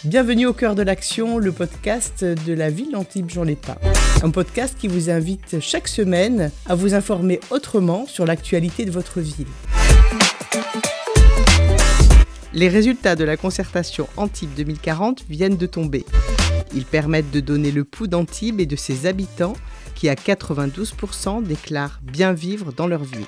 Bienvenue au cœur de l'action, le podcast de la ville d'Antibes-Juan-les-Pins. Un podcast qui vous invite chaque semaine à vous informer autrement sur l'actualité de votre ville. Les résultats de la concertation Antibes 2040 viennent de tomber. Ils permettent de donner le pouls d'Antibes et de ses habitants qui, à 92%, déclarent bien vivre dans leur ville.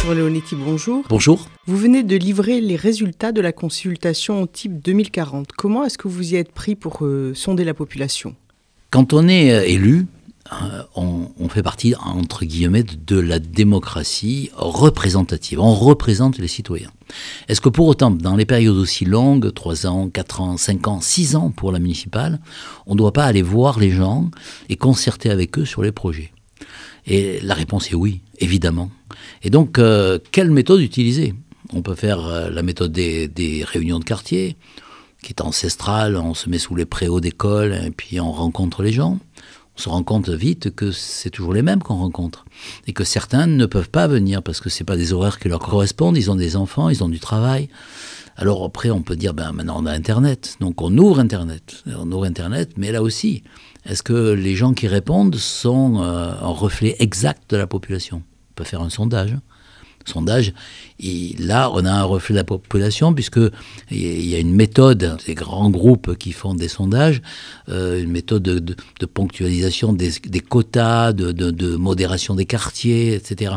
Leonetti, bonjour. Bonjour. Vous venez de livrer les résultats de la consultation Antibes 2040. Comment est-ce que vous y êtes pris pour sonder la population ? Quand on est élu, on fait partie, entre guillemets, de la démocratie représentative. On représente les citoyens. Est-ce que pour autant, dans les périodes aussi longues, 3 ans, 4 ans, 5 ans, 6 ans pour la municipale, on ne doit pas aller voir les gens et concerter avec eux sur les projets ? Et la réponse est oui, évidemment. Et donc, quelle méthode utiliser ? On peut faire la méthode des réunions de quartier, qui est ancestrale. On se met sous les préaux d'école et puis on rencontre les gens. On se rend compte vite que c'est toujours les mêmes qu'on rencontre. Et que certains ne peuvent pas venir parce que ce n'est pas des horaires qui leur correspondent. Ils ont des enfants, ils ont du travail. Alors après, on peut dire, maintenant on a Internet. Donc on ouvre Internet. Mais là aussi, est-ce que les gens qui répondent sont un reflet exact de la population ? On peut faire un sondage. Là, on a un reflet de la population puisqu'il y a une méthode, des grands groupes qui font des sondages, une méthode de ponctualisation des quotas, de modération des quartiers, etc.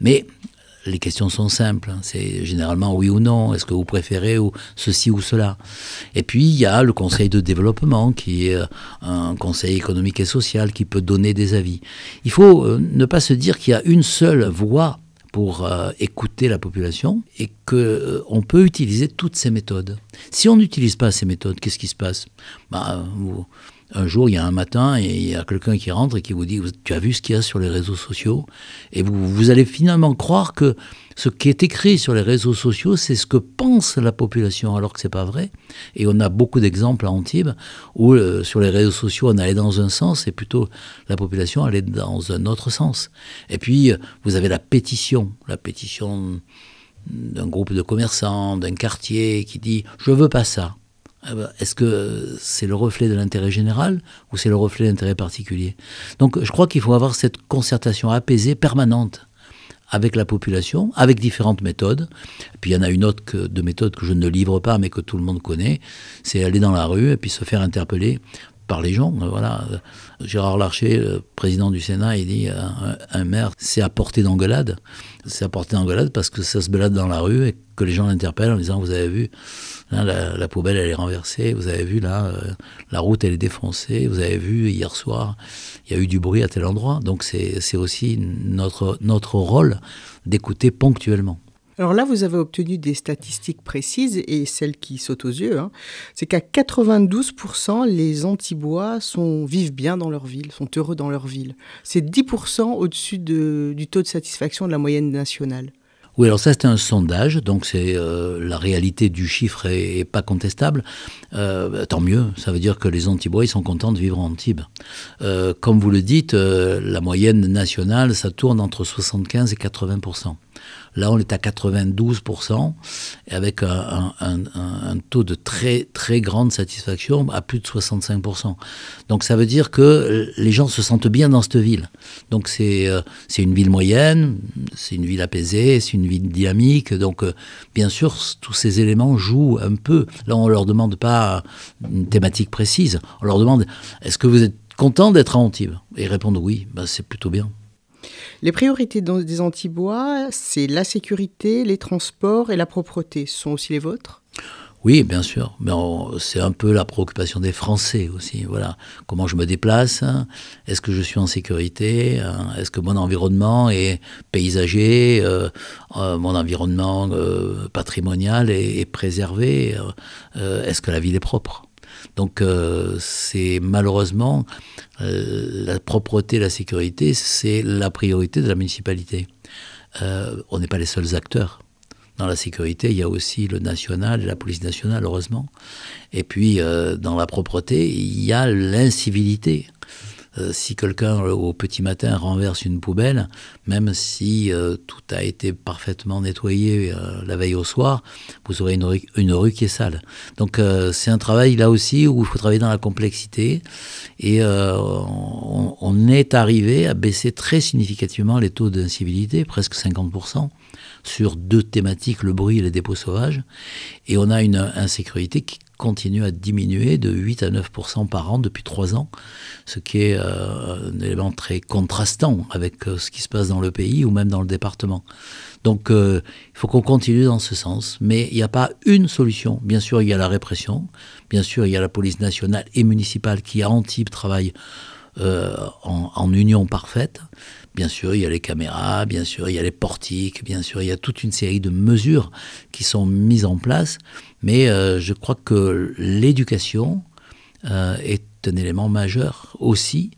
Mais les questions sont simples, c'est généralement oui ou non, est-ce que vous préférez ou ceci ou cela. Et puis il y a le conseil de développement qui est un conseil économique et social qui peut donner des avis. Il faut ne pas se dire qu'il y a une seule voie pour écouter la population et qu'on peut utiliser toutes ces méthodes. Si on n'utilise pas ces méthodes, qu'est-ce qui se passe ? Un jour, il y a un matin, et il y a quelqu'un qui rentre et qui vous dit « Tu as vu ce qu'il y a sur les réseaux sociaux ?» Et vous allez finalement croire que ce qui est écrit sur les réseaux sociaux, c'est ce que pense la population, alors que ce n'est pas vrai. Et on a beaucoup d'exemples à Antibes où sur les réseaux sociaux, on allait dans un sens et plutôt la population allait dans un autre sens. Et puis, vous avez la pétition d'un groupe de commerçants, d'un quartier qui dit « Je veux pas ça ». Est-ce que c'est le reflet de l'intérêt général ou c'est le reflet de l'intérêt particulier ? Donc je crois qu'il faut avoir cette concertation apaisée, permanente, avec la population, avec différentes méthodes. Et puis il y en a une autre de méthode que je ne livre pas, mais que tout le monde connaît, c'est aller dans la rue et puis se faire interpeller par les gens. Voilà. Gérard Larcher, le président du Sénat, il dit un maire, c'est à portée d'engueulade. C'est à portée d'engueulade parce que ça se balade dans la rue et que les gens l'interpellent en disant « Vous avez vu, là, la poubelle elle est renversée, vous avez vu là, la route elle est défoncée, vous avez vu hier soir, il y a eu du bruit à tel endroit ». Donc c'est aussi notre rôle d'écouter ponctuellement. Alors là, vous avez obtenu des statistiques précises et celles qui sautent aux yeux, c'est qu'à 92%, les Antibois vivent bien dans leur ville, sont heureux dans leur ville. C'est 10% au-dessus du taux de satisfaction de la moyenne nationale. Oui, alors ça c'est un sondage, donc c'est la réalité du chiffre est pas contestable. Tant mieux, ça veut dire que les Antibois ils sont contents de vivre en Antibes. Comme vous le dites, la moyenne nationale ça tourne entre 75 et 80%. Là, on est à 92%, et avec un taux de très, très grande satisfaction à plus de 65%. Donc, ça veut dire que les gens se sentent bien dans cette ville. Donc, c'est une ville moyenne, c'est une ville apaisée, c'est une ville dynamique. Donc, bien sûr, tous ces éléments jouent un peu. Là, on ne leur demande pas une thématique précise. On leur demande, est-ce que vous êtes content d'être à Antibes ? Et ils répondent oui, c'est plutôt bien. Les priorités des Antibois, c'est la sécurité, les transports et la propreté. Ce sont aussi les vôtres ? Oui, bien sûr. Mais c'est un peu la préoccupation des Français aussi. Voilà. Comment je me déplace ? Est-ce que je suis en sécurité ? Est-ce que mon environnement est paysager ? Mon environnement patrimonial est préservé ? Est-ce que la ville est propre ? Donc c'est malheureusement la propreté, la sécurité, c'est la priorité de la municipalité. On n'est pas les seuls acteurs. Dans la sécurité, il y a aussi le national et la police nationale, heureusement. Et puis dans la propreté, il y a l'incivilité. si quelqu'un au petit matin renverse une poubelle, même si tout a été parfaitement nettoyé la veille au soir, vous aurez une rue qui est sale. Donc c'est un travail là aussi où il faut travailler dans la complexité, et on est arrivé à baisser très significativement les taux d'incivilité, presque 50%, sur 2 thématiques, le bruit et les dépôts sauvages, et on a une insécurité qui continue à diminuer de 8 à 9% par an depuis 3 ans, ce qui est un élément très contrastant avec ce qui se passe dans le pays ou même dans le département. Donc il faut qu'on continue dans ce sens, mais il n'y a pas une solution. Bien sûr, il y a la répression, bien sûr, il y a la police nationale et municipale qui, à Antibes, travaille en union parfaite. Bien sûr, il y a les caméras, bien sûr, il y a les portiques, bien sûr, il y a toute une série de mesures qui sont mises en place. Mais je crois que l'éducation est un élément majeur aussi.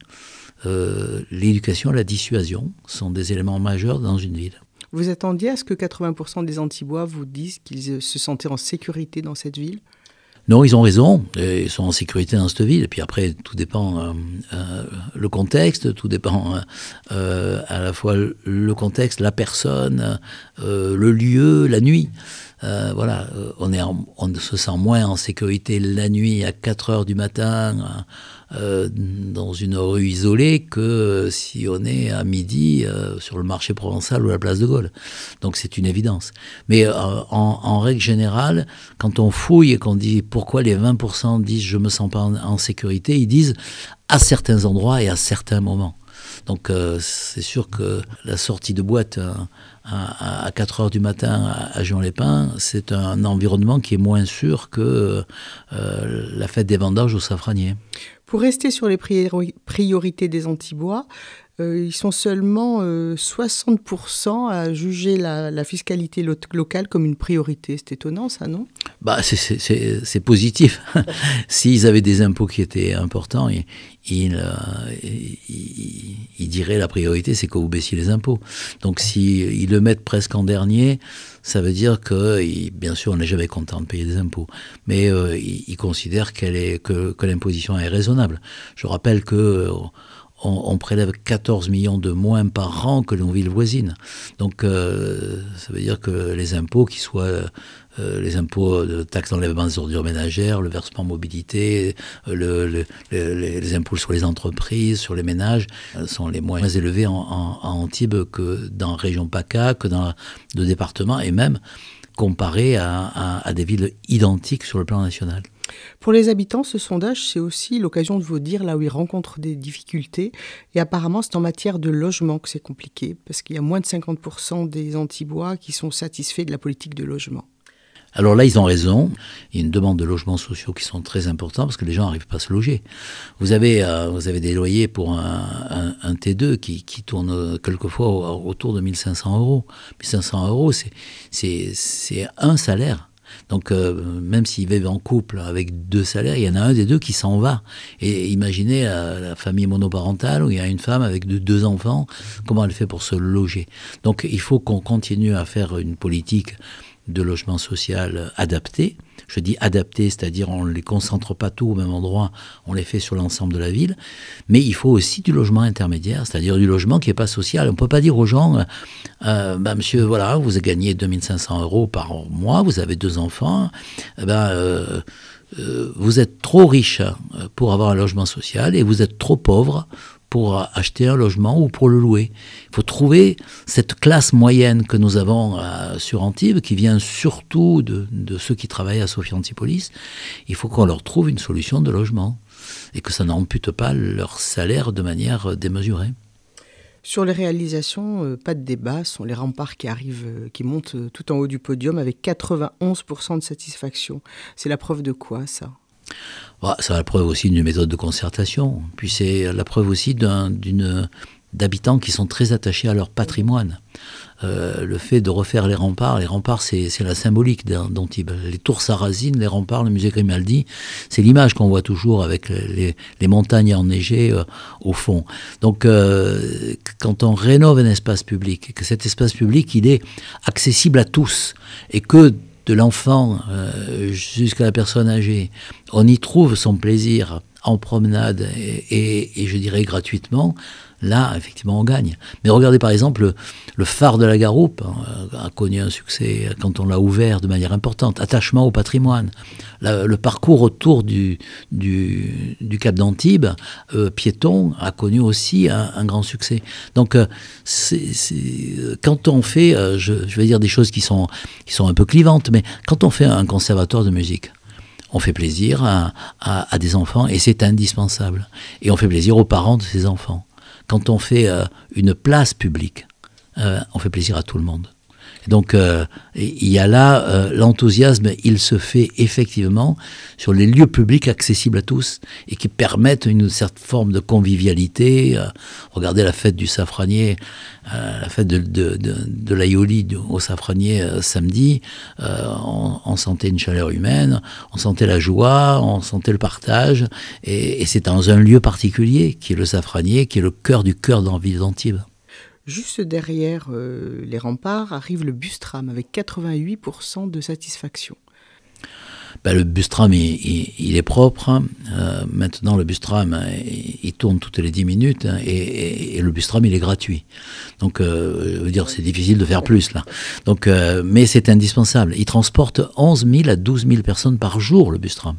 L'éducation et la dissuasion sont des éléments majeurs dans une ville. Vous attendiez à ce que 80% des Antibois vous disent qu'ils se sentaient en sécurité dans cette ville ? Non, ils ont raison, ils sont en sécurité dans cette ville. Et puis après, tout dépend le contexte, tout dépend à la fois le contexte, la personne, le lieu, la nuit. Voilà, on se sent moins en sécurité la nuit à 4 heures du matin dans une rue isolée que si on est à midi sur le marché provençal ou la place de Gaulle. Donc c'est une évidence. Mais en règle générale, quand on fouille et qu'on dit pourquoi les 20% disent je me sens pas en sécurité, ils disent à certains endroits et à certains moments. Donc c'est sûr que la sortie de boîte à 4 heures du matin à Juan-les-Pins, c'est un environnement qui est moins sûr que la fête des vendanges au Safranier. Pour rester sur les priorités des Antibois, ils sont seulement 60% à juger la fiscalité locale comme une priorité. C'est étonnant, ça, non ? Bah, c'est positif. S'ils avaient des impôts qui étaient importants, ils diraient la priorité, c'est que vous baissiez les impôts. Donc s'ils le mettent presque en dernier, ça veut dire que, bien sûr, on n'est jamais content de payer des impôts, mais ils considèrent que l'imposition est raisonnable. Je rappelle que on prélève 14 millions de moins par an que nos villes voisines. Donc ça veut dire que les impôts, qu'ils soient les impôts de taxes d'enlèvement des ordures ménagères, le versement mobilité, les impôts sur les entreprises, sur les ménages, sont les moins élevés en Antibes que dans la région PACA, que dans le département, et même comparé à des villes identiques sur le plan national. Pour les habitants, ce sondage, c'est aussi l'occasion de vous dire là où ils rencontrent des difficultés. Et apparemment, c'est en matière de logement que c'est compliqué, parce qu'il y a moins de 50% des Antibois qui sont satisfaits de la politique de logement. Alors là, ils ont raison. Il y a une demande de logements sociaux qui sont très importants parce que les gens n'arrivent pas à se loger. Vous avez des loyers pour un T2 qui tourne quelquefois autour de 1 500 euros. 1 500 euros, c'est un salaire. Donc même s'ils vivent en couple avec 2 salaires, il y en a un des deux qui s'en va. Et imaginez la famille monoparentale où il y a une femme avec 2 enfants, comment elle fait pour se loger. Donc il faut qu'on continue à faire une politique de logement social adapté. Je dis adapté, c'est-à-dire on ne les concentre pas tous au même endroit, on les fait sur l'ensemble de la ville. Mais il faut aussi du logement intermédiaire, c'est-à-dire du logement qui n'est pas social. On ne peut pas dire aux gens, monsieur, voilà, vous avez gagné 2 500 euros par mois, vous avez 2 enfants, vous êtes trop riche pour avoir un logement social et vous êtes trop pauvre pour acheter un logement ou pour le louer. Il faut trouver cette classe moyenne que nous avons sur Antibes, qui vient surtout de ceux qui travaillent à Sophia Antipolis. Il faut qu'on leur trouve une solution de logement et que ça n'ampute pas leur salaire de manière démesurée. Sur les réalisations, pas de débat, ce sont les remparts qui montent tout en haut du podium avec 91% de satisfaction. C'est la preuve de quoi, ça ? C'est la preuve aussi d'une méthode de concertation. Puis c'est la preuve aussi d'habitants qui sont très attachés à leur patrimoine. Le fait de refaire les remparts c'est la symbolique d'Antibes. Les tours sarrasines, les remparts, le musée Grimaldi, c'est l'image qu'on voit toujours avec les montagnes enneigées au fond. Donc quand on rénove un espace public, et que cet espace public il est accessible à tous, et que de l'enfant jusqu'à la personne âgée, on y trouve son plaisir en promenade et je dirais gratuitement, là, effectivement, on gagne. Mais regardez par exemple, le phare de la Garoupe a connu un succès quand on l'a ouvert de manière importante. Attachement au patrimoine. Le parcours autour du Cap d'Antibes, piéton, a connu aussi un grand succès. Donc, quand on fait, je vais dire des choses qui sont un peu clivantes, mais quand on fait un conservatoire de musique, on fait plaisir à des enfants et c'est indispensable. Et on fait plaisir aux parents de ces enfants. Quand on fait une place publique, on fait plaisir à tout le monde. Et donc, il y a là l'enthousiasme, il se fait effectivement sur les lieux publics accessibles à tous et qui permettent une certaine forme de convivialité. Regardez la fête du safranier, la fête de l'Aioli au safranier samedi. On sentait une chaleur humaine, on sentait la joie, on sentait le partage. Et c'est dans un lieu particulier qui est le safranier, qui est le cœur du cœur dans la ville d'Antibes. Juste derrière les remparts arrive le bus tram avec 88% de satisfaction. Le bus tram, il est propre. Maintenant, le bus tram, il tourne toutes les 10 minutes et le bus tram, il est gratuit. Donc, je veux dire, c'est difficile de faire plus, là. Donc, mais c'est indispensable. Il transporte 11 000 à 12 000 personnes par jour, le bus tram.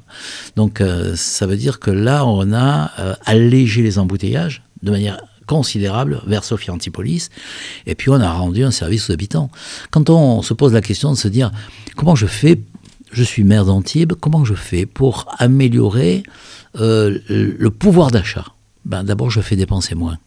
Donc, ça veut dire que là, on a allégé les embouteillages de manière considérable vers Sophia Antipolis, et puis on a rendu un service aux habitants. Quand on se pose la question de se dire comment je fais, je suis maire d'Antibes, comment je fais pour améliorer le pouvoir d'achat? D'abord, je fais dépenser moins.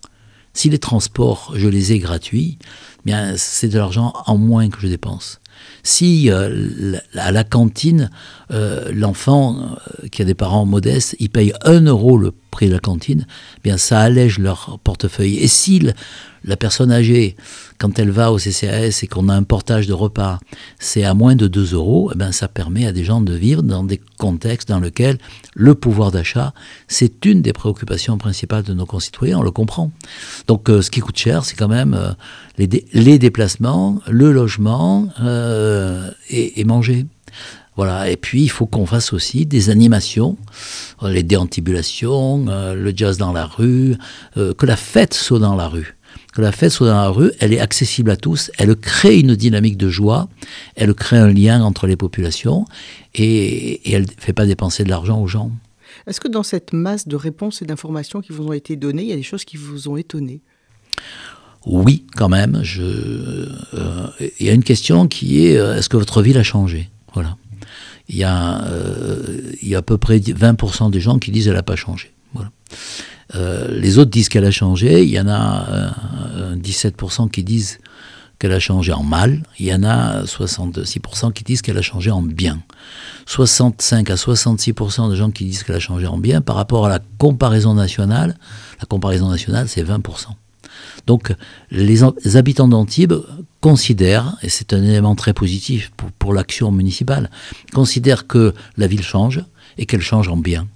Si les transports, je les ai gratuits, bien c'est de l'argent en moins que je dépense. Si à la cantine, l'enfant qui a des parents modestes, il paye 1 euro le prix de la cantine, bien ça allège leur portefeuille. Et si la personne âgée, quand elle va au CCAS et qu'on a un portage de repas, c'est à moins de 2 euros, ça permet à des gens de vivre dans des contextes dans lesquels le pouvoir d'achat, c'est une des préoccupations principales de nos concitoyens, on le comprend. Donc ce qui coûte cher, c'est quand même les déplacements, le logement et manger. Voilà. Et puis, il faut qu'on fasse aussi des animations, les déantibulations, le jazz dans la rue, que la fête soit dans la rue. Que la fête soit dans la rue, elle est accessible à tous, elle crée une dynamique de joie, elle crée un lien entre les populations et elle ne fait pas dépenser de l'argent aux gens. Est-ce que dans cette masse de réponses et d'informations qui vous ont été données, il y a des choses qui vous ont étonné ? Oui, quand même. Il y a une question qui est est-ce que votre ville a changé ? Voilà. Il y a à peu près 20% des gens qui disent qu'elle n'a pas changé. Voilà. Les autres disent qu'elle a changé. Il y en a 17% qui disent qu'elle a changé en mal. Il y en a 66% qui disent qu'elle a changé en bien. 65 à 66% de gens qui disent qu'elle a changé en bien par rapport à la comparaison nationale. La comparaison nationale, c'est 20%. Donc, les habitants d'Antibes considèrent, et c'est un élément très positif pour l'action municipale, considèrent que la ville change et qu'elle change en bien.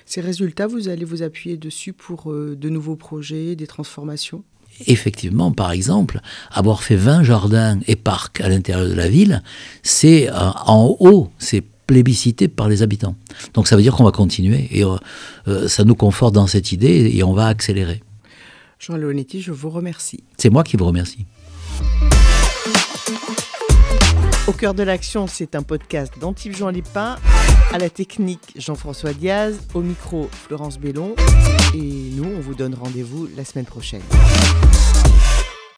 Ces résultats, vous allez vous appuyer dessus pour de nouveaux projets, des transformations ? Effectivement, par exemple, avoir fait 20 jardins et parcs à l'intérieur de la ville, c'est en haut, c'est plébiscité par les habitants. Donc ça veut dire qu'on va continuer et ça nous conforte dans cette idée et on va accélérer. Jean Leonetti, je vous remercie. C'est moi qui vous remercie. Au cœur de l'action, c'est un podcast d'Antibes Juan Lépin. À la technique, Jean-François Diaz. Au micro, Florence Bellon. Et nous, on vous donne rendez-vous la semaine prochaine.